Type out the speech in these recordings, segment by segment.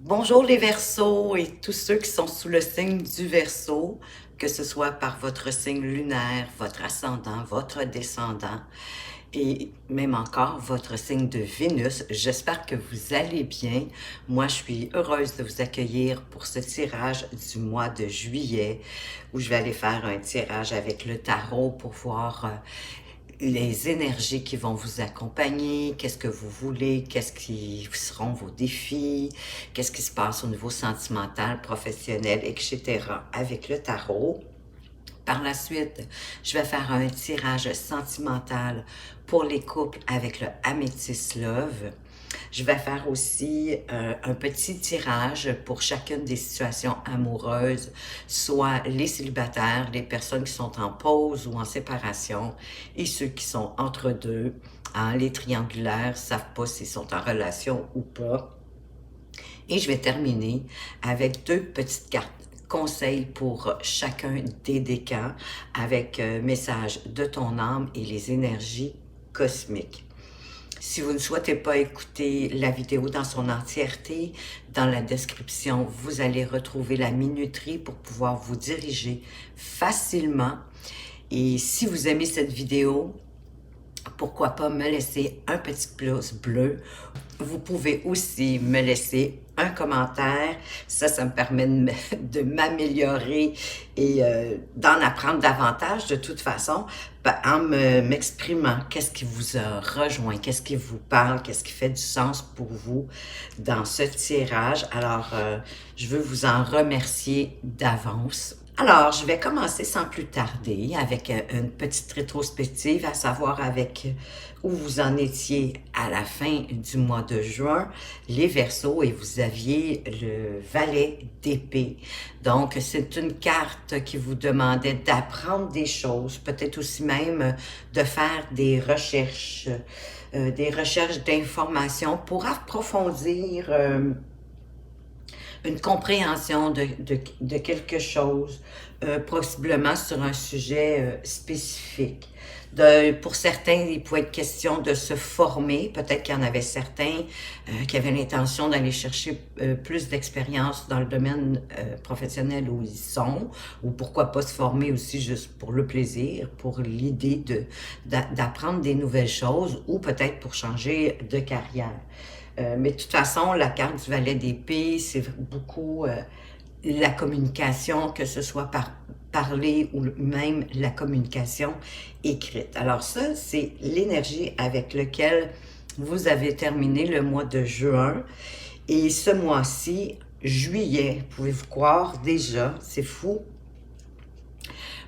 Bonjour les Verseaux et tous ceux qui sont sous le signe du Verseau, que ce soit par votre signe lunaire, votre ascendant, votre descendant et même encore votre signe de Vénus. J'espère que vous allez bien. Moi, je suis heureuse de vous accueillir pour ce tirage du mois de juillet où je vais aller faire un tirage avec le tarot pour voir les énergies qui vont vous accompagner, qu'est-ce que vous voulez, qu'est-ce qui seront vos défis, qu'est-ce qui se passe au niveau sentimental, professionnel, etc. avec le tarot. Par la suite, je vais faire un tirage sentimental pour les couples avec le Amethyst Love. Je vais faire aussi un petit tirage pour chacune des situations amoureuses, soit les célibataires, les personnes qui sont en pause ou en séparation, et ceux qui sont entre deux. Hein, les triangulaires ne savent pas s'ils sont en relation ou pas. Et je vais terminer avec deux petites cartes conseils pour chacun des décans avec message de ton âme et les énergies cosmiques. Si vous ne souhaitez pas écouter la vidéo dans son entièreté, dans la description, vous allez retrouver la minuterie pour pouvoir vous diriger facilement. Et si vous aimez cette vidéo, pourquoi pas me laisser un petit pouce bleu. Vous pouvez aussi me laisser un commentaire. Ça me permet de m'améliorer et d'en apprendre davantage de toute façon en m'exprimant qu'est-ce qui vous a rejoint, qu'est-ce qui vous parle, qu'est-ce qui fait du sens pour vous dans ce tirage. Alors, je veux vous en remercier d'avance. Alors, je vais commencer sans plus tarder avec une petite rétrospective, à savoir avec où vous en étiez à la fin du mois de juin, les Verseaux, et vous aviez le valet d'épée. Donc, c'est une carte qui vous demandait d'apprendre des choses, peut-être aussi même de faire des recherches d'informations pour approfondir une compréhension de quelque chose, possiblement sur un sujet spécifique. Pour certains, il pouvait être question de se former. Peut-être qu'il y en avait certains qui avaient l'intention d'aller chercher plus d'expérience dans le domaine professionnel où ils sont, ou pourquoi pas se former aussi juste pour le plaisir, pour l'idée d'apprendre des nouvelles choses, ou peut-être pour changer de carrière. Mais de toute façon, la carte du valet d'épée, c'est beaucoup la communication, que ce soit par parler ou même la communication écrite. Alors ça, c'est l'énergie avec laquelle vous avez terminé le mois de juin. Et ce mois-ci, juillet, pouvez-vous croire déjà, c'est fou.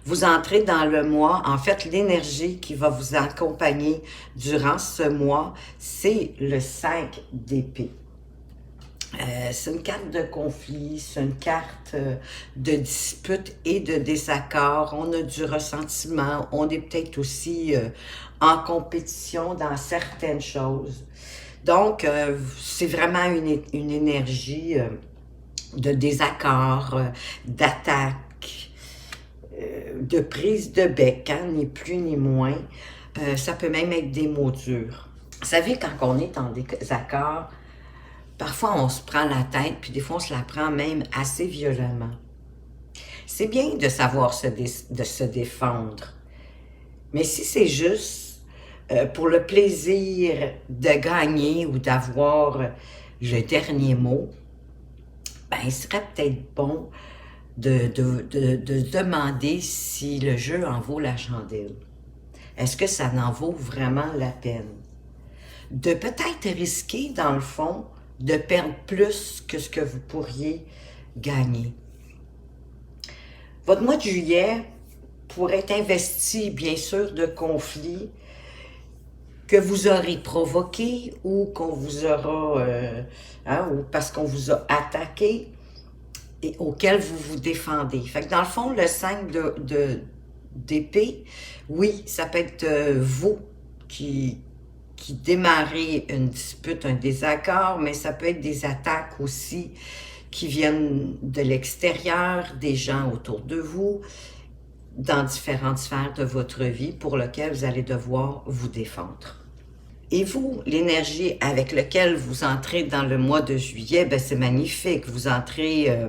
Vous entrez dans le mois, en fait, l'énergie qui va vous accompagner durant ce mois, c'est le 5 d'épée. C'est une carte de conflit, c'est une carte de dispute et de désaccord. On a du ressentiment, on est peut-être aussi en compétition dans certaines choses. Donc, c'est vraiment une énergie de désaccord, d'attaque, de prise de bec, hein, ni plus ni moins. Ça peut même être des mots durs. Vous savez, quand on est en désaccord, parfois on se prend la tête, puis des fois on se la prend même assez violemment. C'est bien de savoir de se défendre, mais si c'est juste pour le plaisir de gagner ou d'avoir le dernier mot, ben il serait peut-être bon de demander si le jeu en vaut la chandelle. Est-ce que ça en vaut vraiment la peine? De peut-être risquer, dans le fond, de perdre plus que ce que vous pourriez gagner. Votre mois de juillet pourrait être investi, bien sûr, de conflits que vous aurez provoqués ou qu'on vous aura, ou parce qu'on vous a attaqué, et auquel vous vous défendez. Fait que dans le fond, le 5 d'épée, oui, ça peut être vous qui démarrez une dispute, un désaccord, mais ça peut être des attaques aussi qui viennent de l'extérieur, des gens autour de vous, dans différentes sphères de votre vie pour lesquelles vous allez devoir vous défendre. Et vous, l'énergie avec laquelle vous entrez dans le mois de juillet, ben c'est magnifique. Vous entrez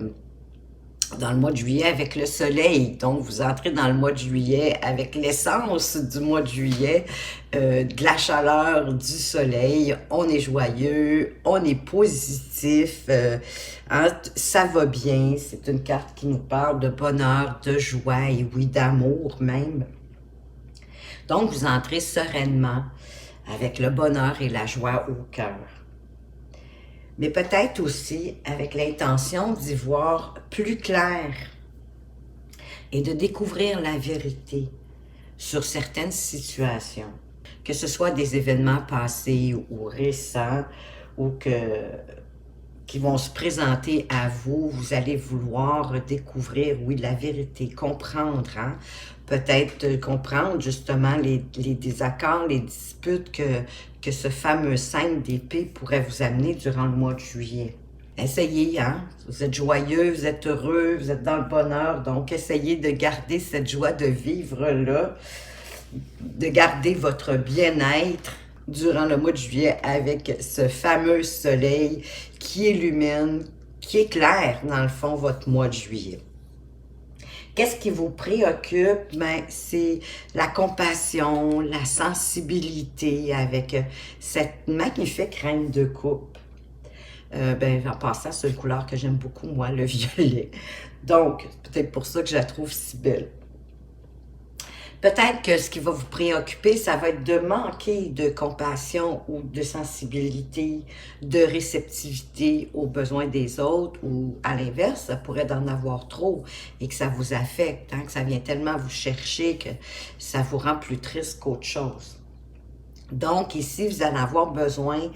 dans le mois de juillet avec le soleil. Donc, vous entrez dans le mois de juillet avec l'essence du mois de juillet, de la chaleur, du soleil. On est joyeux, on est positif, hein, ça va bien. C'est une carte qui nous parle de bonheur, de joie et oui, d'amour même. Donc, vous entrez sereinement avec le bonheur et la joie au cœur. Mais peut-être aussi avec l'intention d'y voir plus clair et de découvrir la vérité sur certaines situations, que ce soit des événements passés ou récents ou qui vont se présenter à vous, vous allez vouloir découvrir, oui, la vérité, comprendre, hein? Peut-être comprendre justement les désaccords, les disputes que ce fameux 5 d'épée pourrait vous amener durant le mois de juillet. Essayez, hein? Vous êtes joyeux, vous êtes heureux, vous êtes dans le bonheur, donc essayez de garder cette joie de vivre-là, de garder votre bien-être durant le mois de juillet avec ce fameux soleil qui illumine, qui éclaire dans le fond votre mois de juillet. Qu'est-ce qui vous préoccupe? Ben, c'est la compassion, la sensibilité avec cette magnifique reine de coupe. Ben, en passant, c'est une couleur que j'aime beaucoup, moi, le violet. Donc, peut-être pour ça que je la trouve si belle. Peut-être que ce qui va vous préoccuper, ça va être de manquer de compassion ou de sensibilité, de réceptivité aux besoins des autres, ou à l'inverse, ça pourrait d'en avoir trop et que ça vous affecte, hein, que ça vient tellement vous chercher que ça vous rend plus triste qu'autre chose. Donc ici, vous allez avoir besoin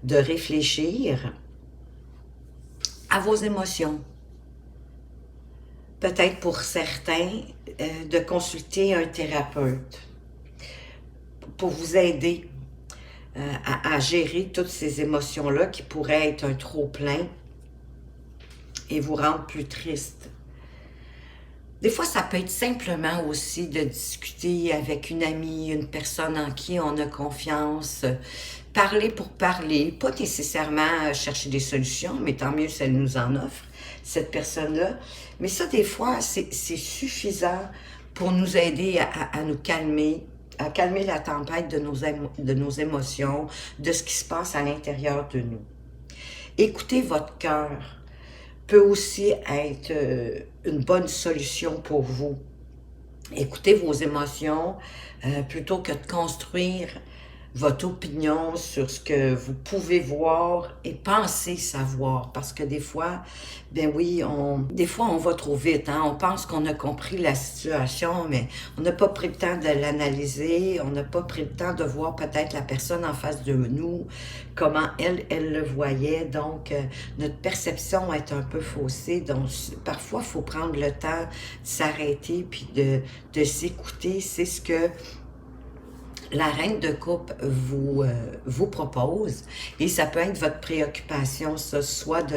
de réfléchir à vos émotions. Peut-être pour certains, de consulter un thérapeute pour vous aider à gérer toutes ces émotions-là qui pourraient être un trop-plein et vous rendre plus triste. Des fois, ça peut être simplement aussi de discuter avec une amie, une personne en qui on a confiance, parler pour parler, pas nécessairement chercher des solutions, mais tant mieux si elle nous en offre, cette personne-là. Mais ça, des fois, c'est suffisant pour nous aider à nous calmer, à calmer la tempête de nos émotions, de ce qui se passe à l'intérieur de nous. Écoutez votre cœur peut aussi être une bonne solution pour vous. Écoutez vos émotions plutôt que de construire votre opinion sur ce que vous pouvez voir et penser savoir. Parce que des fois, ben oui, des fois on va trop vite. Hein? On pense qu'on a compris la situation, mais on n'a pas pris le temps de l'analyser. On n'a pas pris le temps de voir peut-être la personne en face de nous, comment elle le voyait. Donc, notre perception est un peu faussée. Donc, parfois, il faut prendre le temps de s'arrêter puis de s'écouter. C'est ce que la reine de coupe vous propose, et ça peut être votre préoccupation, ça, soit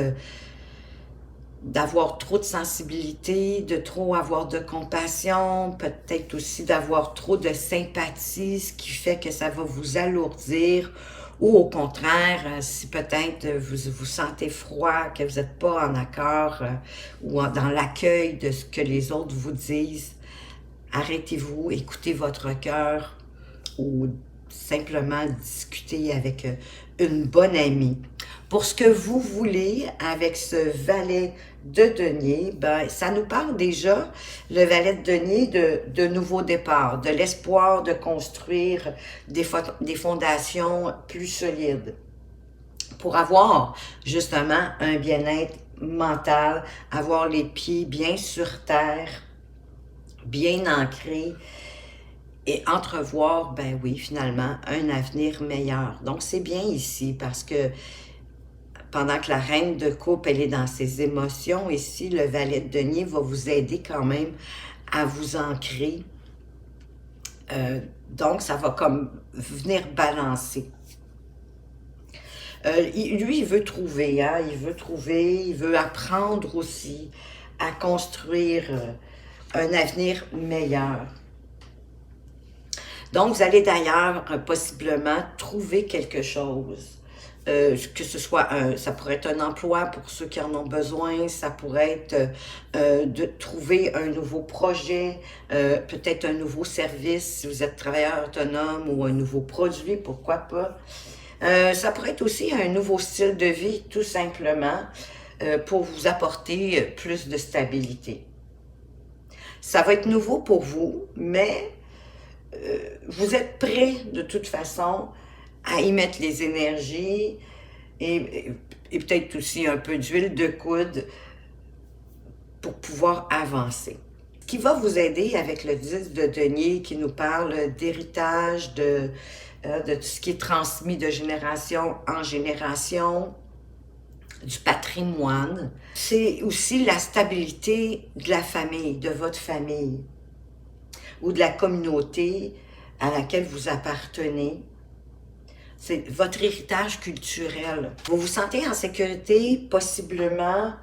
d'avoir trop de sensibilité, de trop avoir de compassion, peut-être aussi d'avoir trop de sympathie, ce qui fait que ça va vous alourdir, ou au contraire, si peut-être vous vous sentez froid, que vous n'êtes pas en accord ou dans l'accueil de ce que les autres vous disent, arrêtez-vous, écoutez votre cœur, ou simplement discuter avec une bonne amie. Pour ce que vous voulez avec ce valet de denier, ben, ça nous parle déjà, le valet de denier, de nouveaux départs, de l'espoir de construire des fondations plus solides pour avoir justement un bien-être mental, avoir les pieds bien sur terre, bien ancrés, et entrevoir, ben oui, finalement, un avenir meilleur. Donc, c'est bien ici parce que pendant que la reine de coupe, elle est dans ses émotions, ici, le valet de denier va vous aider quand même à vous ancrer. Donc, ça va comme venir balancer. Lui, il veut trouver, hein? Il veut apprendre aussi à construire un avenir meilleur. Donc, vous allez d'ailleurs possiblement trouver quelque chose. Que ce soit ça pourrait être un emploi pour ceux qui en ont besoin, ça pourrait être de trouver un nouveau projet, peut-être un nouveau service si vous êtes travailleur autonome ou un nouveau produit, pourquoi pas. Ça pourrait être aussi un nouveau style de vie, tout simplement, pour vous apporter plus de stabilité. Ça va être nouveau pour vous, mais vous êtes prêt de toute façon à y mettre les énergies et peut-être aussi un peu d'huile de coude pour pouvoir avancer. Ce qui va vous aider avec le 10 de denier qui nous parle d'héritage, de tout ce qui est transmis de génération en génération, du patrimoine, c'est aussi la stabilité de la famille, de votre famille ou de la communauté à laquelle vous appartenez. C'est votre héritage culturel. Vous vous sentez en sécurité, possiblement,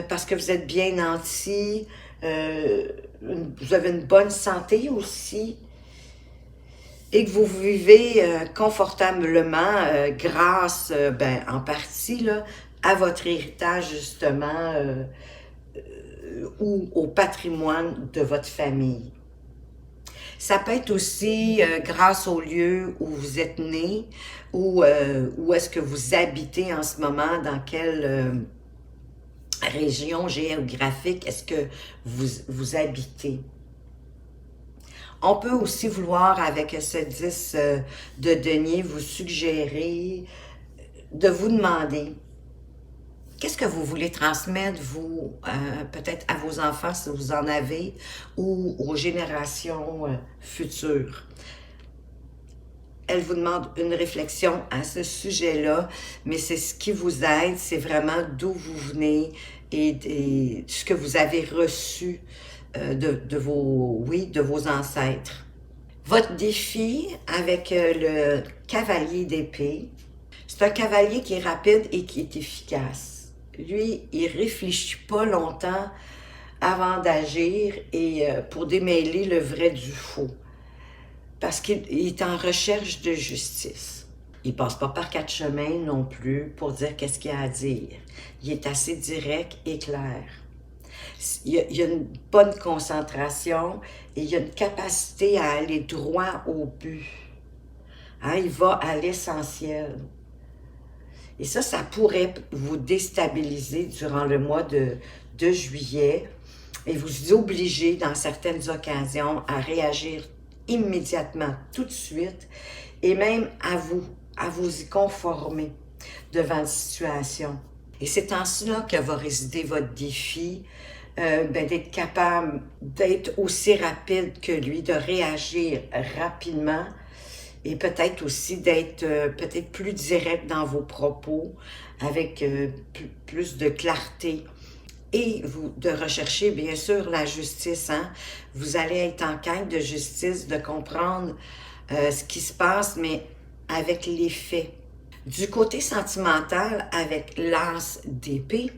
parce que vous êtes bien nanti, vous avez une bonne santé aussi, et que vous vivez confortablement grâce, en partie, là, à votre héritage, justement, ou au patrimoine de votre famille. Ça peut être aussi grâce au lieu où vous êtes né, ou où est-ce que vous habitez en ce moment, dans quelle région géographique est-ce que vous habitez. On peut aussi vouloir, avec ce 10 de denier, vous suggérer de vous demander qu'est-ce que vous voulez transmettre, vous, peut-être à vos enfants, si vous en avez, ou aux générations futures. Elle vous demande une réflexion à ce sujet-là, mais c'est ce qui vous aide, c'est vraiment d'où vous venez et ce que vous avez reçu de vos ancêtres. Votre défi avec le cavalier d'épée, c'est un cavalier qui est rapide et qui est efficace. Lui, il réfléchit pas longtemps avant d'agir et pour démêler le vrai du faux. Parce qu'il est en recherche de justice. Il passe pas par 4 chemins non plus pour dire qu'est-ce qu'il y a à dire. Il est assez direct et clair. Il y a une bonne concentration et il y a une capacité à aller droit au but. Hein, il va à l'essentiel. Et ça pourrait vous déstabiliser durant le mois de juillet et vous obliger dans certaines occasions à réagir immédiatement, tout de suite, et même à vous y conformer devant une situation. Et c'est en cela que va résider votre défi, d'être capable d'être aussi rapide que lui, de réagir rapidement et peut-être aussi d'être peut-être plus direct dans vos propos, avec plus de clarté. Et de rechercher, bien sûr, la justice. Hein? Vous allez être en quête de justice, de comprendre ce qui se passe, mais avec les faits. Du côté sentimental, avec l'as d'épée,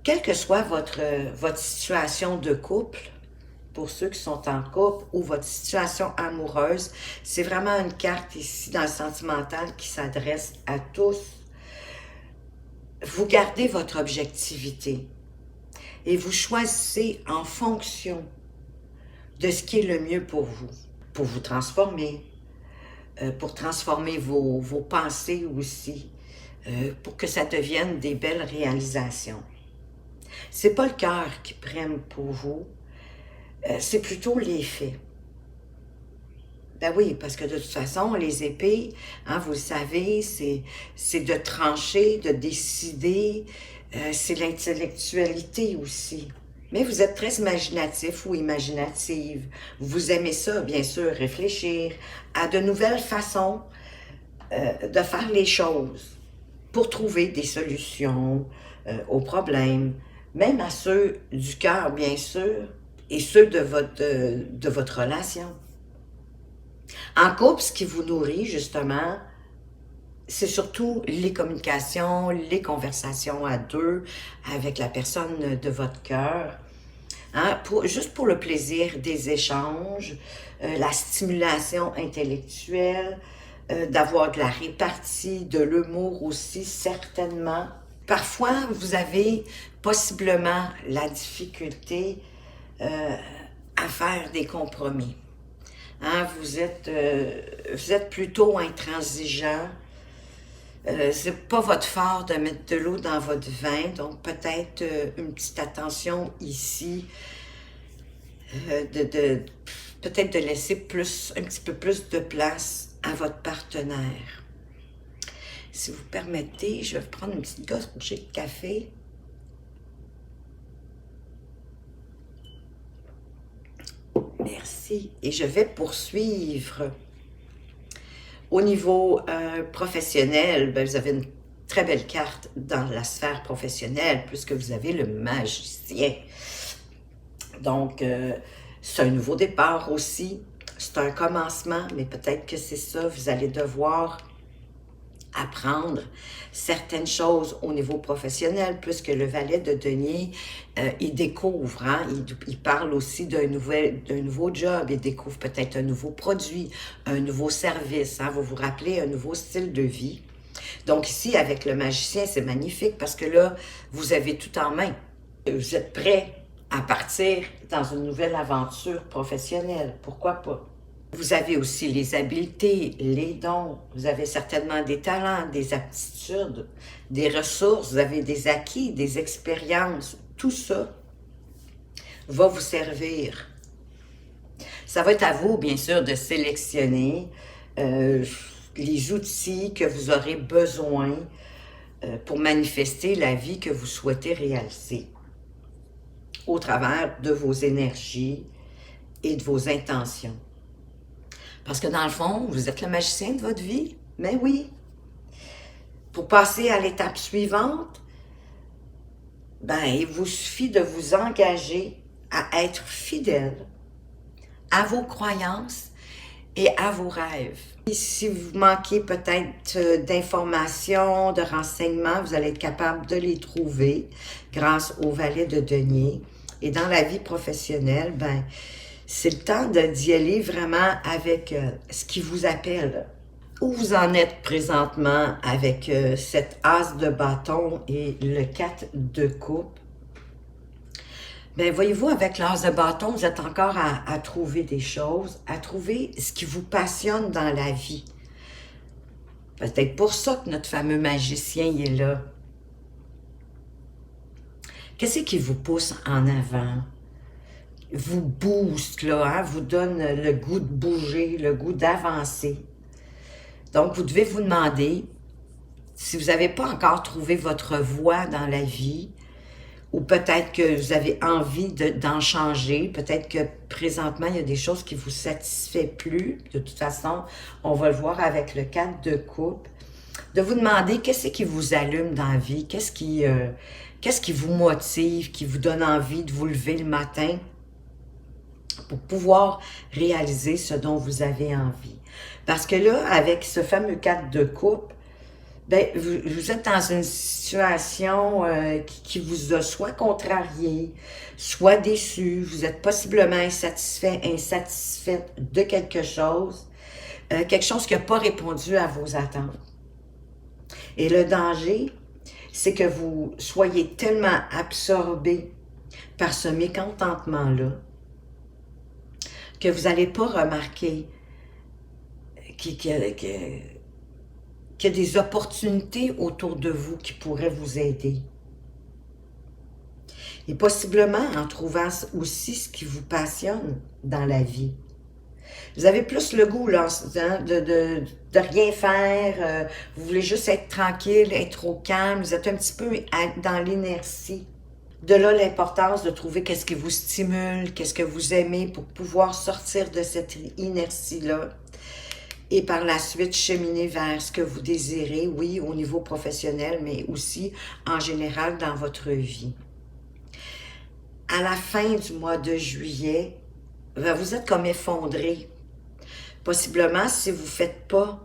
quelle que soit votre situation de couple, pour ceux qui sont en couple, ou votre situation amoureuse, c'est vraiment une carte ici dans le sentimental qui s'adresse à tous. Vous gardez votre objectivité. Et vous choisissez en fonction de ce qui est le mieux pour vous transformer, pour transformer vos pensées aussi, pour que ça devienne des belles réalisations. C'est pas le cœur qui prime pour vous, c'est plutôt les faits. Ben oui, parce que de toute façon, les épées, hein, vous le savez, c'est de trancher, de décider, c'est l'intellectualité aussi. Mais vous êtes très imaginatif ou imaginative. Vous aimez ça, bien sûr, réfléchir à de nouvelles façons de faire les choses pour trouver des solutions aux problèmes, même à ceux du cœur, bien sûr, et ceux de votre relation. En couple, ce qui vous nourrit, justement, c'est surtout les communications, les conversations à deux avec la personne de votre cœur. hein, juste pour le plaisir des échanges, la stimulation intellectuelle, d'avoir de la répartie, de l'humour aussi, certainement. Parfois, vous avez possiblement la difficulté à faire des compromis. Hein, vous êtes plutôt intransigeant. C'est pas votre fort de mettre de l'eau dans votre vin, donc peut-être une petite attention ici, peut-être de laisser un petit peu plus de place à votre partenaire. Si vous permettez, je vais prendre une petite gorgée de café. Merci. Et je vais poursuivre. Au niveau professionnel, ben, vous avez une très belle carte dans la sphère professionnelle puisque vous avez le magicien. Donc, c'est un nouveau départ aussi. C'est un commencement, mais peut-être que c'est ça. Vous allez devoir apprendre certaines choses au niveau professionnel, puisque le valet de denier, il découvre, hein, il parle aussi d'un nouveau job, il découvre peut-être un nouveau produit, un nouveau service, hein, vous vous rappelez, un nouveau style de vie. Donc ici, avec le magicien, c'est magnifique parce que là, vous avez tout en main. Vous êtes prêt à partir dans une nouvelle aventure professionnelle, pourquoi pas? Vous avez aussi les habiletés, les dons, vous avez certainement des talents, des aptitudes, des ressources, vous avez des acquis, des expériences. Tout ça va vous servir. Ça va être à vous, bien sûr, de sélectionner les outils que vous aurez besoin pour manifester la vie que vous souhaitez réaliser au travers de vos énergies et de vos intentions. Parce que dans le fond, vous êtes le magicien de votre vie. Mais oui. Pour passer à l'étape suivante, ben, il vous suffit de vous engager à être fidèle à vos croyances et à vos rêves. Et si vous manquez peut-être d'informations, de renseignements, vous allez être capable de les trouver grâce au valet de denier. Et dans la vie professionnelle, ben, c'est le temps d'y aller vraiment avec ce qui vous appelle. Où vous en êtes présentement avec cette as de bâton et le 4 de coupe? Bien, voyez-vous, avec l'as de bâton, vous êtes encore à trouver des choses, à trouver ce qui vous passionne dans la vie. Peut-être pour ça que notre fameux magicien il est là. Qu'est-ce qui vous pousse en avant? Vous booste, là, hein, vous donne le goût de bouger, le goût d'avancer. Donc, vous devez vous demander, si vous n'avez pas encore trouvé votre voie dans la vie, ou peut-être que vous avez envie d'en changer, peut-être que présentement, il y a des choses qui ne vous satisfait plus. De toute façon, on va le voir avec le 4 de coupe. De vous demander qu'est-ce qui vous allume dans la vie, qu'est-ce qui vous motive, qui vous donne envie de vous lever le matin pour pouvoir réaliser ce dont vous avez envie. Parce que là, avec ce fameux 4 de coupe, ben, vous êtes dans une situation qui vous a soit contrarié, soit déçu, vous êtes possiblement insatisfait, insatisfaite de quelque chose qui n'a pas répondu à vos attentes. Et le danger, c'est que vous soyez tellement absorbé par ce mécontentement-là que vous n'allez pas remarquer qu'il y a des opportunités autour de vous qui pourraient vous aider. Et possiblement en trouvant aussi ce qui vous passionne dans la vie. Vous avez plus le goût là, de rien faire, vous voulez juste être tranquille, être au calme, vous êtes un petit peu dans l'inertie. De là l'importance de trouver qu'est-ce qui vous stimule, qu'est-ce que vous aimez pour pouvoir sortir de cette inertie-là. Et par la suite, cheminer vers ce que vous désirez, oui, au niveau professionnel, mais aussi en général dans votre vie. À la fin du mois de juillet, vous êtes comme effondré. Possiblement, si vous ne faites pas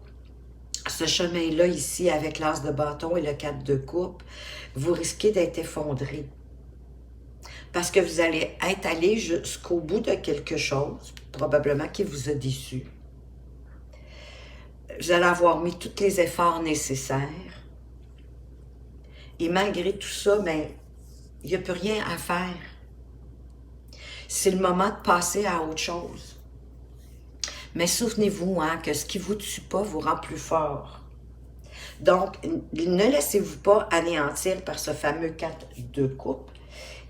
ce chemin-là ici avec l'as de bâton et le 4 de coupe, vous risquez d'être effondré. parce que vous allez être allé jusqu'au bout de quelque chose, probablement qui vous a déçu. Vous allez avoir mis tous les efforts nécessaires. Et malgré tout ça, ben, il n'y a plus rien à faire. C'est le moment de passer à autre chose. Mais souvenez-vous hein, que ce qui ne vous tue pas vous rend plus fort. Donc, ne laissez-vous pas anéantir par ce fameux 4 de coupe.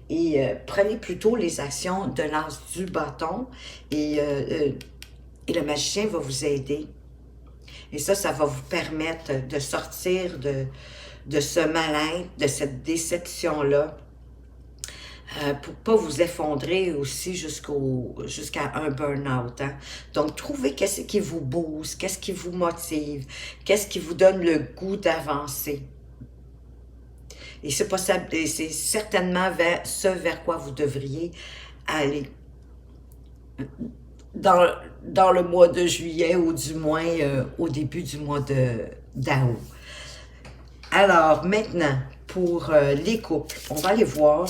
Et prenez plutôt les actions de lance du bâton et le magicien va vous aider. Et ça va vous permettre de sortir de ce mal-être, de cette déception-là, pour ne pas vous effondrer aussi jusqu'à un burn-out. Hein? Donc, trouvez qu'est-ce qui vous booste, qu'est-ce qui vous motive, qu'est-ce qui vous donne le goût d'avancer. Et c'est certainement vers quoi vous devriez aller dans le mois de juillet ou du moins au début du mois d'août. Alors maintenant, pour les couples, on va aller voir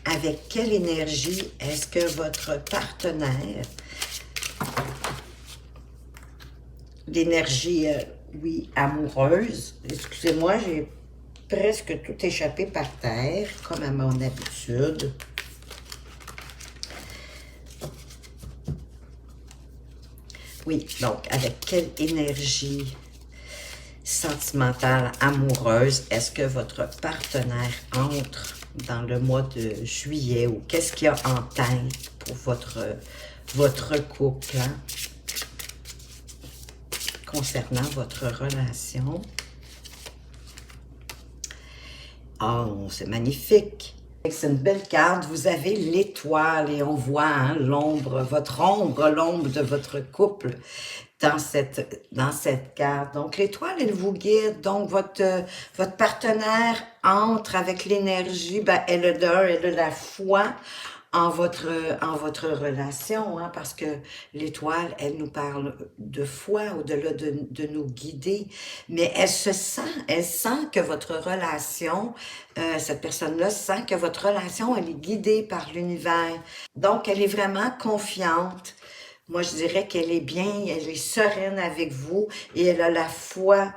avec quelle énergie est-ce que votre partenaire, l'énergie, oui, amoureuse, excusez-moi, j'ai presque tout échappé par terre, comme à mon habitude. Oui, donc, avec quelle énergie sentimentale, amoureuse, est-ce que votre partenaire entre dans le mois de juillet ou qu'est-ce qu'il y a en tête pour votre couple hein, concernant votre relation? Oh, c'est magnifique! C'est une belle carte. Vous avez l'étoile et on voit hein, l'ombre, votre ombre, l'ombre de votre couple dans cette carte. Donc, l'étoile, elle vous guide. Donc, votre partenaire entre avec l'énergie. Ben, elle a la foi en votre relation, hein, parce que l'étoile, elle nous parle de foi, au-delà de nous guider, mais elle sent que votre relation, cette personne-là sent que votre relation, elle est guidée par l'univers. Donc, elle est vraiment confiante. Moi, je dirais qu'elle est bien, elle est sereine avec vous et elle a la foi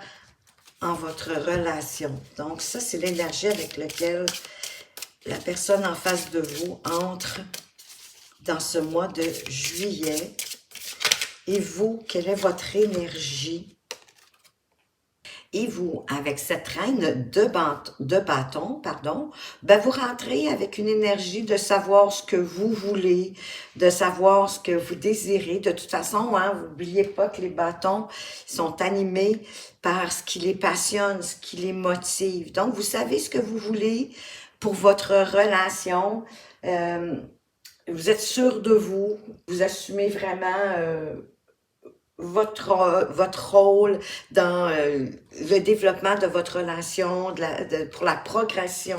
en votre relation. Donc, ça, c'est l'énergie avec laquelle la personne en face de vous entre dans ce mois de juillet. Et vous, quelle est votre énergie? Et vous, avec cette reine de bâton, ben vous rentrez avec une énergie de savoir ce que vous voulez, de savoir ce que vous désirez. De toute façon, hein, vous n'oubliez pas que les bâtons sont animés par ce qui les passionne, ce qui les motive. Donc, vous savez ce que vous voulez pour votre relation. Vous êtes sûr de vous, vous assumez vraiment votre rôle dans le développement de votre relation, pour la progression,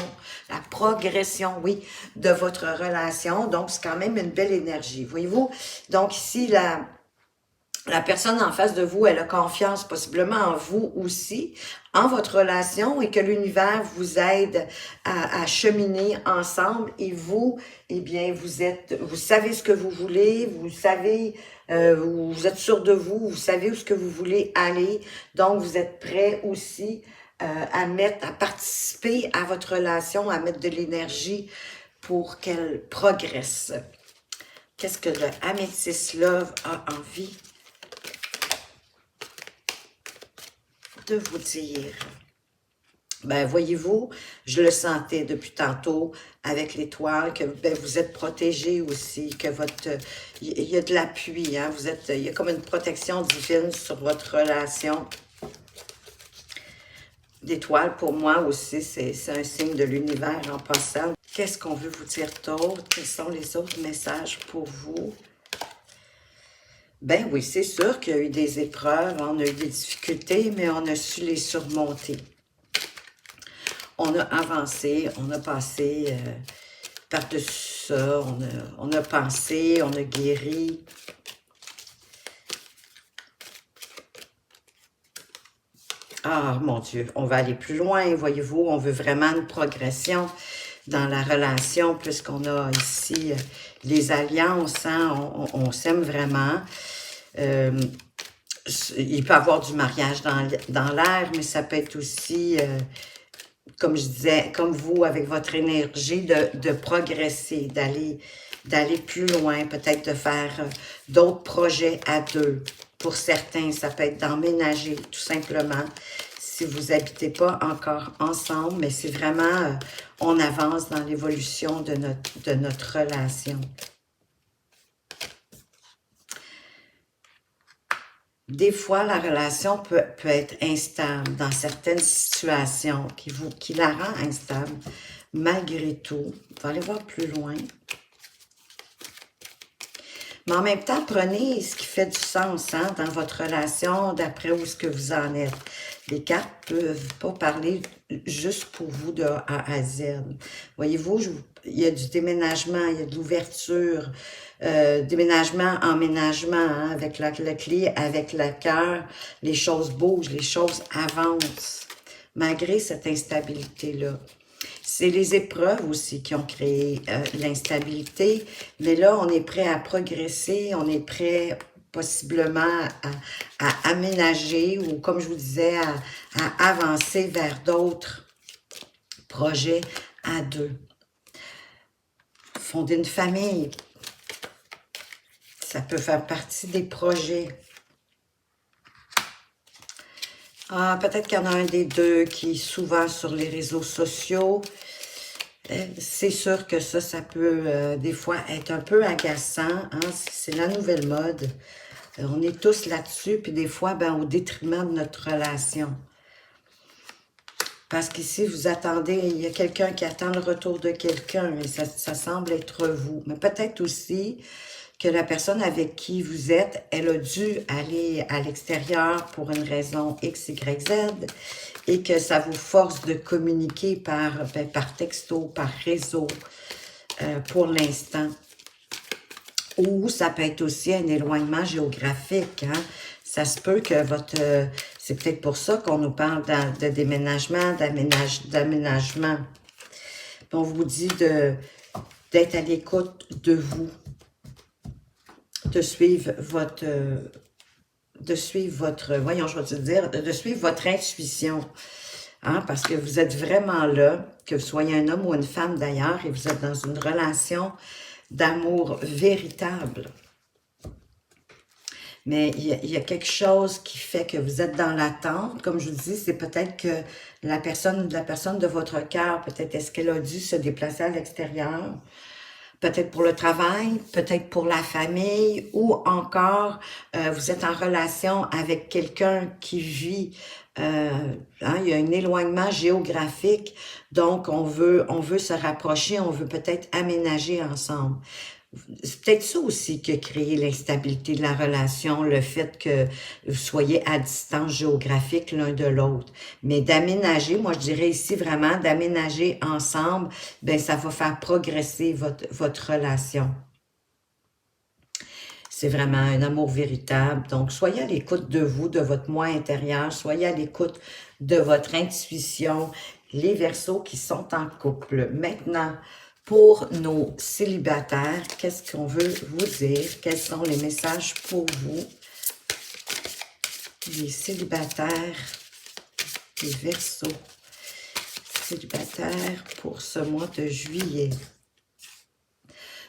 oui, de votre relation. Donc, c'est quand même une belle énergie, voyez-vous? Donc, ici, la personne en face de vous, elle a confiance possiblement en vous aussi, en votre relation et que l'univers vous aide à cheminer ensemble et vous, eh bien, vous savez ce que vous voulez, vous savez, vous êtes sûr de vous, vous savez où ce que vous voulez aller, donc vous êtes prêt aussi à participer à votre relation, à mettre de l'énergie pour qu'elle progresse. Qu'est-ce que le Amethyst Love a envie de vous dire? Ben, voyez-vous, je le sentais depuis tantôt avec l'étoile, que ben, vous êtes protégé aussi, que il y a de l'appui, hein, il y a comme une protection divine sur votre relation. L'étoile, pour moi aussi, c'est un signe de l'univers en passant. Qu'est-ce qu'on veut vous dire d'autre? Quels sont les autres messages pour vous? Ben oui, c'est sûr qu'il y a eu des épreuves, on a eu des difficultés, mais on a su les surmonter. On a avancé, on a passé par-dessus ça, on a pensé, on a guéri. Ah, mon Dieu, on va aller plus loin, voyez-vous, on veut vraiment une progression. dans la relation, puisqu'on a ici les alliances, hein, on s'aime vraiment. Il peut y avoir du mariage dans l'air, mais ça peut être aussi, comme je disais, comme vous, avec votre énergie, de progresser, d'aller plus loin, peut-être de faire d'autres projets à deux. Pour certains, ça peut être d'emménager, tout simplement, si vous n'habitez pas encore ensemble, mais c'est vraiment, on avance dans l'évolution de notre relation. Des fois, la relation peut être instable dans certaines situations qui la rend instable. Malgré tout, on va aller voir plus loin. Mais en même temps, prenez ce qui fait du sens hein, dans votre relation, d'après où est-ce que vous en êtes. Les cartes ne peuvent pas parler juste pour vous de A à Z. Voyez-vous, il y a du déménagement, il y a de l'ouverture, déménagement, emménagement, hein, avec la clé, avec le cœur, les choses bougent, les choses avancent, malgré cette instabilité-là. C'est les épreuves aussi qui ont créé l'instabilité, mais là, on est prêt à progresser, on est prêt possiblement à aménager ou, comme je vous disais, à avancer vers d'autres projets à deux. Fonder une famille, ça peut faire partie des projets. Ah, peut-être qu'il y en a un des deux qui est souvent sur les réseaux sociaux. C'est sûr que ça peut des fois être un peu agaçant. Hein? C'est la nouvelle mode. On est tous là-dessus, puis des fois, ben, au détriment de notre relation. Parce qu'ici, vous attendez, il y a quelqu'un qui attend le retour de quelqu'un, et ça semble être vous. Mais peut-être aussi que la personne avec qui vous êtes, elle a dû aller à l'extérieur pour une raison X, Y, Z, et que ça vous force de communiquer par texto, par réseau, pour l'instant. Ou ça peut être aussi un éloignement géographique. Hein? Ça se peut que votre... c'est peut-être pour ça qu'on nous parle de déménagement, d'aménagement. On vous dit d'être à l'écoute de vous, de suivre votre... voyons, je vais te dire, de suivre votre intuition. Hein, parce que vous êtes vraiment là, que vous soyez un homme ou une femme d'ailleurs, et vous êtes dans une relation d'amour véritable. Mais il y a quelque chose qui fait que vous êtes dans l'attente. Comme je vous dis, c'est peut-être que la personne de votre cœur, peut-être est-ce qu'elle a dû se déplacer à l'extérieur, peut-être pour le travail, peut-être pour la famille, ou encore vous êtes en relation avec quelqu'un qui vit, hein, il y a un éloignement géographique, donc on veut se rapprocher, on veut peut-être aménager ensemble. C'est peut-être ça aussi qui a créé l'instabilité de la relation, le fait que vous soyez à distance géographique l'un de l'autre. Mais d'aménager, moi je dirais ici vraiment d'aménager ensemble, ben ça va faire progresser votre relation. C'est vraiment un amour véritable. Donc, soyez à l'écoute de vous, de votre moi intérieur. Soyez à l'écoute de votre intuition. Les Verseaux qui sont en couple. Maintenant, pour nos célibataires, qu'est-ce qu'on veut vous dire? Quels sont les messages pour vous? Les célibataires, les Verseaux. Célibataires pour ce mois de juillet.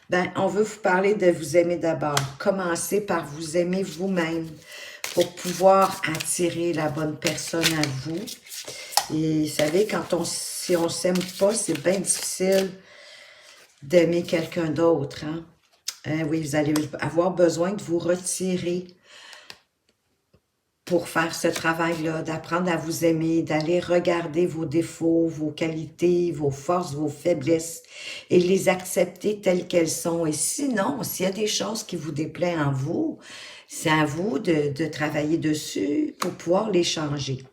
Ben, on veut vous parler de vous aimer d'abord. Commencez par vous aimer vous-même pour pouvoir attirer la bonne personne à vous. Et vous savez, si on ne s'aime pas, c'est bien difficile d'aimer quelqu'un d'autre. Hein? Oui, vous allez avoir besoin de vous retirer pour faire ce travail-là, d'apprendre à vous aimer, d'aller regarder vos défauts, vos qualités, vos forces, vos faiblesses et les accepter telles qu'elles sont. Et sinon, s'il y a des choses qui vous déplaisent en vous, c'est à vous de travailler dessus pour pouvoir les changer.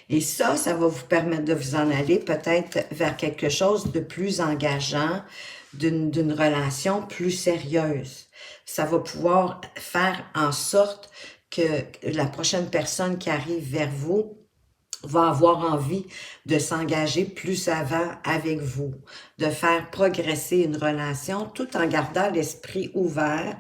Et ça va vous permettre de vous en aller peut-être vers quelque chose de plus engageant, d'une relation plus sérieuse. Ça va pouvoir faire en sorte que la prochaine personne qui arrive vers vous va avoir envie de s'engager plus avant avec vous, de faire progresser une relation tout en gardant l'esprit ouvert.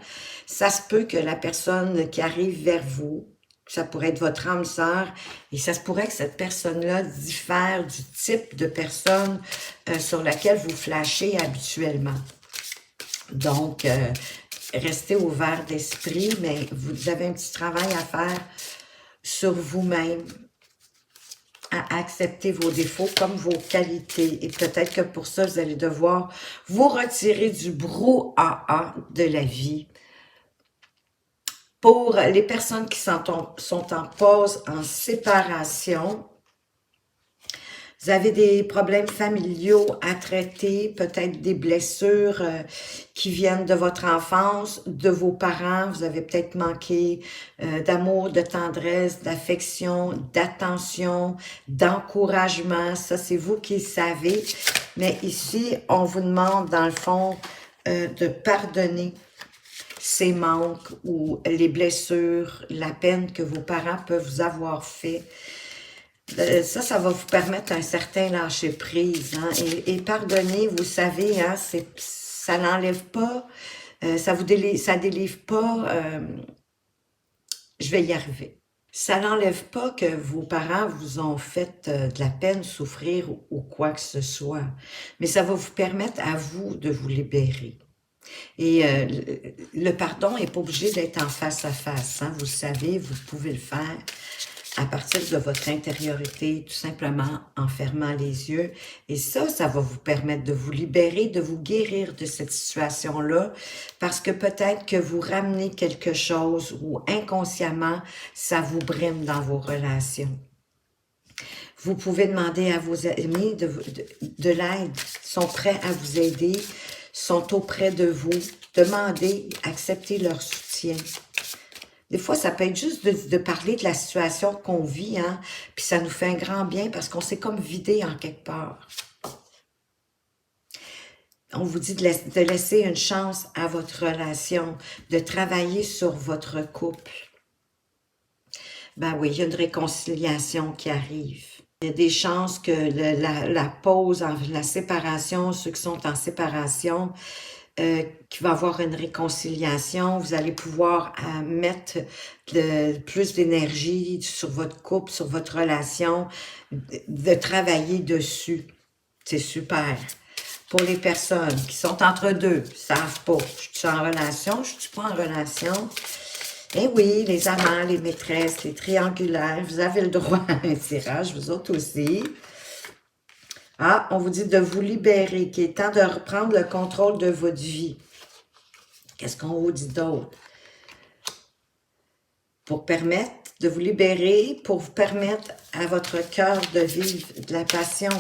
Ça se peut que la personne qui arrive vers vous, ça pourrait être votre âme sœur, et ça se pourrait que cette personne-là diffère du type de personne sur laquelle vous flashez habituellement. Donc, restez ouvert d'esprit, mais vous avez un petit travail à faire sur vous-même, à accepter vos défauts comme vos qualités. Et peut-être que pour ça, vous allez devoir vous retirer du brouhaha de la vie. Pour les personnes qui sont en pause, en séparation, vous avez des problèmes familiaux à traiter, peut-être des blessures qui viennent de votre enfance, de vos parents. Vous avez peut-être manqué d'amour, de tendresse, d'affection, d'attention, d'encouragement. Ça, c'est vous qui le savez. Mais ici, on vous demande, dans le fond, de pardonner ces manques ou les blessures, la peine que vos parents peuvent vous avoir fait. Ça va vous permettre un certain lâcher-prise. Hein? Et pardonner, vous savez, hein, ça n'enlève pas, ça délivre pas, je vais y arriver. Ça n'enlève pas que vos parents vous ont fait de la peine, souffrir ou quoi que ce soit. Mais ça va vous permettre à vous de vous libérer. Et le pardon n'est pas obligé d'être en face à face. Hein? Vous le savez, vous pouvez le faire à partir de votre intériorité, tout simplement en fermant les yeux. Et ça va vous permettre de vous libérer, de vous guérir de cette situation-là, parce que peut-être que vous ramenez quelque chose ou inconsciemment, ça vous brime dans vos relations. Vous pouvez demander à vos amis de l'aide, ils sont prêts à vous aider, sont auprès de vous. Demandez, acceptez leur soutien. Des fois, ça peut être juste de parler de la situation qu'on vit, hein, puis ça nous fait un grand bien parce qu'on s'est comme vidé en quelque part. On vous dit de laisser une chance à votre relation, de travailler sur votre couple. Ben oui, il y a une réconciliation qui arrive. Il y a des chances que la pause, la séparation, ceux qui sont en séparation, qu'il va y avoir une réconciliation, vous allez pouvoir mettre plus d'énergie sur votre couple, sur votre relation, de travailler dessus. C'est super. Pour les personnes qui sont entre deux, qui ne savent pas, je suis en relation, je ne suis pas en relation. Eh oui, les amants, les maîtresses, les triangulaires, vous avez le droit à un tirage, vous autres aussi. Ah, on vous dit de vous libérer, qu'il est temps de reprendre le contrôle de votre vie. Qu'est-ce qu'on vous dit d'autre? Pour permettre de vous libérer, pour vous permettre à votre cœur de vivre de la passion.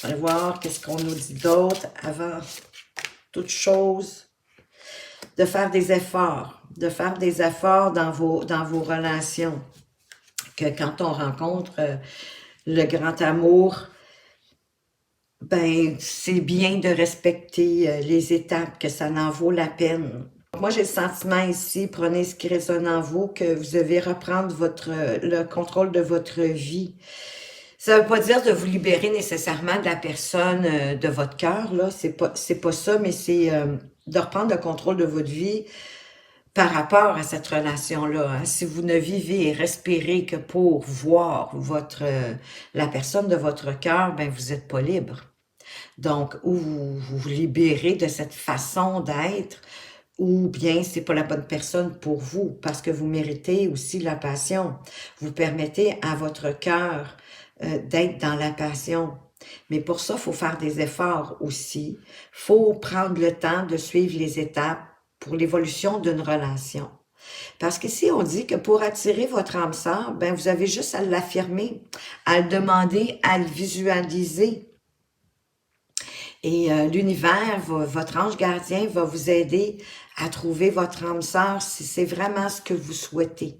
On va voir qu'est-ce qu'on nous dit d'autre avant toute chose. De faire des efforts dans vos relations. Que quand on rencontre le grand amour, ben c'est bien de respecter les étapes, que ça en vaut la peine. Moi, j'ai le sentiment ici, prenez ce qui résonne en vous, que vous devez reprendre le contrôle de votre vie. Ça ne veut pas dire de vous libérer nécessairement de la personne de votre cœur, là. C'est pas ça, mais c'est de reprendre le contrôle de votre vie par rapport à cette relation-là. Hein. Si vous ne vivez et respirez que pour voir la personne de votre cœur, ben vous n'êtes pas libre. Donc, ou vous vous libérez de cette façon d'être, ou bien c'est pas la bonne personne pour vous, parce que vous méritez aussi la passion. Vous permettez à votre cœur d'être dans la passion. Mais pour ça, il faut faire des efforts aussi. Il faut prendre le temps de suivre les étapes pour l'évolution d'une relation. Parce qu'ici, on dit que pour attirer votre âme sœur, ben vous avez juste à l'affirmer, à le demander, à le visualiser. Et l'univers, votre ange gardien va vous aider à trouver votre âme sœur si c'est vraiment ce que vous souhaitez.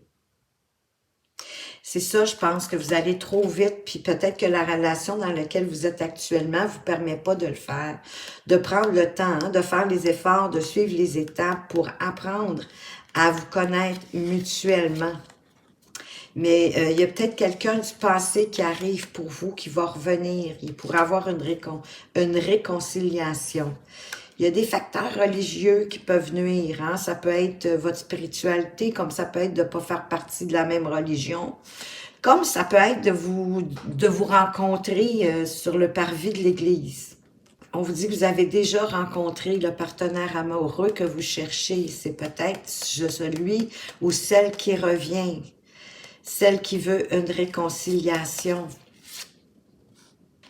C'est ça, je pense que vous allez trop vite, puis peut-être que la relation dans laquelle vous êtes actuellement ne vous permet pas de le faire. De prendre le temps, hein, de faire les efforts, de suivre les étapes pour apprendre à vous connaître mutuellement. Mais il y a peut-être quelqu'un du passé qui arrive pour vous, qui va revenir. Il pourrait avoir une réconciliation. Il y a des facteurs religieux qui peuvent nuire. Hein? Ça peut être votre spiritualité, comme ça peut être de ne pas faire partie de la même religion. Comme ça peut être de vous rencontrer sur le parvis de l'église. On vous dit que vous avez déjà rencontré le partenaire amoureux que vous cherchez. C'est peut-être celui ou celle qui revient. Celle qui veut une réconciliation.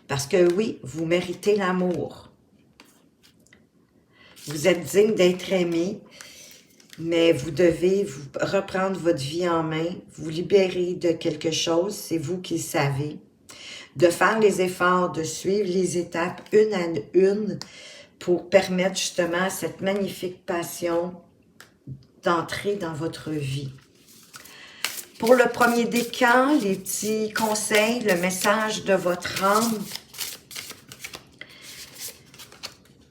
Parce que oui, vous méritez l'amour. Vous êtes digne d'être aimé, mais vous devez vous reprendre votre vie en main, vous libérer de quelque chose, c'est vous qui le savez, de faire les efforts, de suivre les étapes une à une pour permettre justement à cette magnifique passion d'entrer dans votre vie. Pour le premier décan, les petits conseils, le message de votre âme,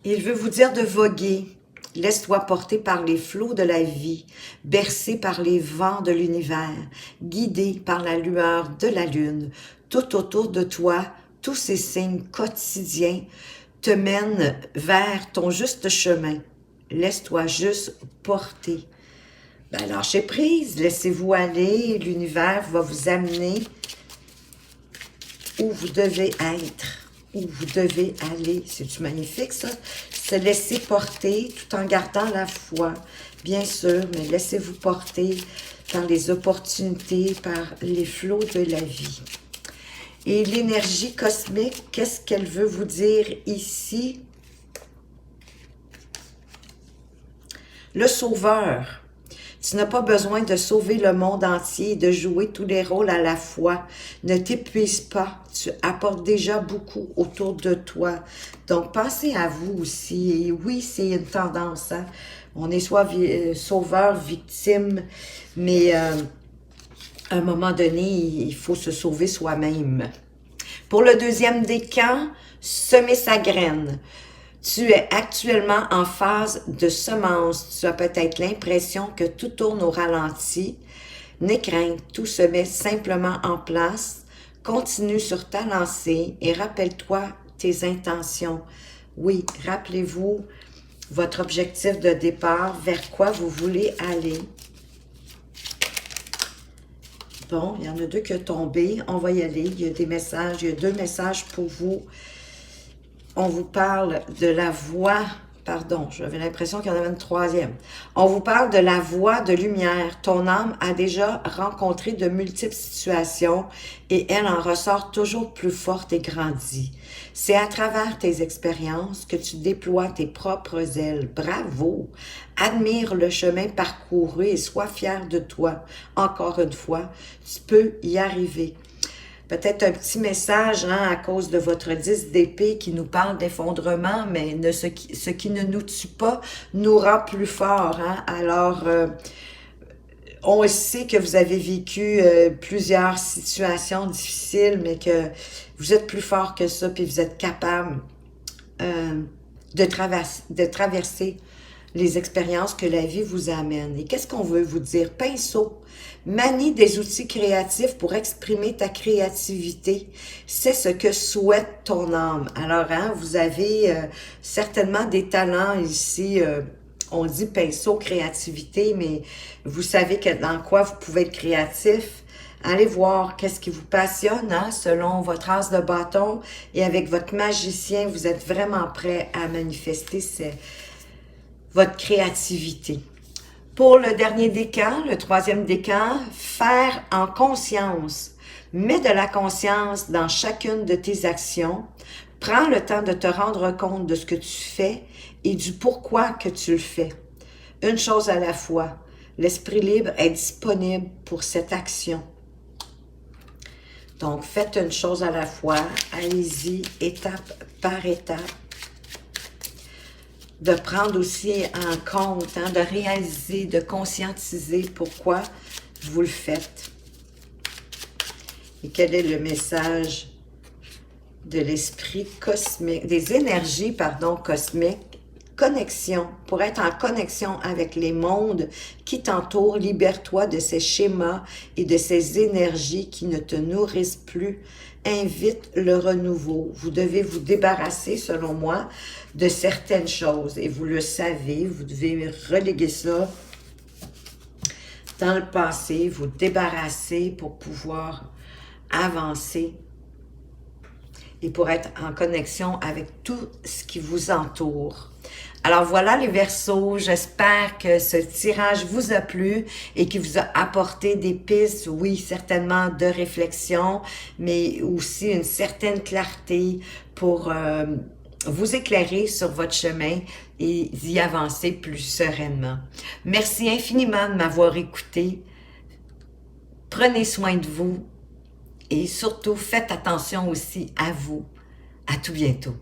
il veut vous dire de voguer. Laisse-toi porter par les flots de la vie, bercé par les vents de l'univers, guidé par la lueur de la lune. Tout autour de toi, tous ces signes quotidiens te mènent vers ton juste chemin. Laisse-toi juste porter. Ben, lâchez prise, laissez-vous aller, l'univers va vous amener où vous devez être, où vous devez aller. C'est-tu magnifique, ça? Se laisser porter tout en gardant la foi, bien sûr, mais laissez-vous porter par les opportunités, par les flots de la vie. Et l'énergie cosmique, qu'est-ce qu'elle veut vous dire ici? Le sauveur. Tu n'as pas besoin de sauver le monde entier et de jouer tous les rôles à la fois. Ne t'épuise pas. Tu apportes déjà beaucoup autour de toi. Donc, pensez à vous aussi. Et oui, c'est une tendance. Hein? On est soit sauveur, victime, mais à un moment donné, il faut se sauver soi-même. Pour le deuxième décan, semer sa graine. Tu es actuellement en phase de semence. Tu as peut-être l'impression que tout tourne au ralenti. N'aie crainte, tout se met simplement en place. Continue sur ta lancée et rappelle-toi tes intentions. Oui, rappelez-vous votre objectif de départ, vers quoi vous voulez aller. Bon, il y en a deux qui ont tombé. On va y aller. Il y a des messages. Il y a deux messages pour vous. On vous parle de la voie, pardon, j'avais l'impression qu'il y en avait une troisième. On vous parle de la voie de lumière. Ton âme a déjà rencontré de multiples situations et elle en ressort toujours plus forte et grandie. C'est à travers tes expériences que tu déploies tes propres ailes. Bravo! Admire le chemin parcouru et sois fier de toi. Encore une fois, tu peux y arriver. Peut-être un petit message hein, à cause de votre 10 d'épée qui nous parle d'effondrement, mais ce qui ne nous tue pas nous rend plus forts. Hein? Alors, on sait que vous avez vécu plusieurs situations difficiles, mais que vous êtes plus fort que ça, puis vous êtes capable de traverser les expériences que la vie vous amène. Et qu'est-ce qu'on veut vous dire? Pinceau. Manie des outils créatifs pour exprimer ta créativité. C'est ce que souhaite ton âme. Alors, hein, vous avez certainement des talents ici. On dit pinceau, créativité, mais vous savez que dans quoi vous pouvez être créatif. Allez voir qu'est-ce qui vous passionne, hein, selon votre as de bâton. Et avec votre magicien, vous êtes vraiment prêt à manifester votre créativité. Pour le dernier décan, le troisième décan, faire en conscience. Mets de la conscience dans chacune de tes actions. Prends le temps de te rendre compte de ce que tu fais et du pourquoi que tu le fais. Une chose à la fois. L'esprit libre est disponible pour cette action. Donc, faites une chose à la fois. Allez-y, étape par étape. De prendre aussi en compte, hein, de réaliser, de conscientiser pourquoi vous le faites. Et quel est le message de l'esprit cosmique, des énergies, pardon, cosmiques connexion, pour être en connexion avec les mondes qui t'entourent. Libère-toi de ces schémas et de ces énergies qui ne te nourrissent plus. Invite le renouveau. Vous devez vous débarrasser, selon moi, de certaines choses. Et vous le savez, vous devez reléguer ça dans le passé, vous débarrasser pour pouvoir avancer et pour être en connexion avec tout ce qui vous entoure. Alors voilà les Verseaux, j'espère que ce tirage vous a plu et qu'il vous a apporté des pistes, oui, certainement de réflexion, mais aussi une certaine clarté pour vous éclairer sur votre chemin et d'y avancer plus sereinement. Merci infiniment de m'avoir écouté. Prenez soin de vous et surtout faites attention aussi à vous. À tout bientôt.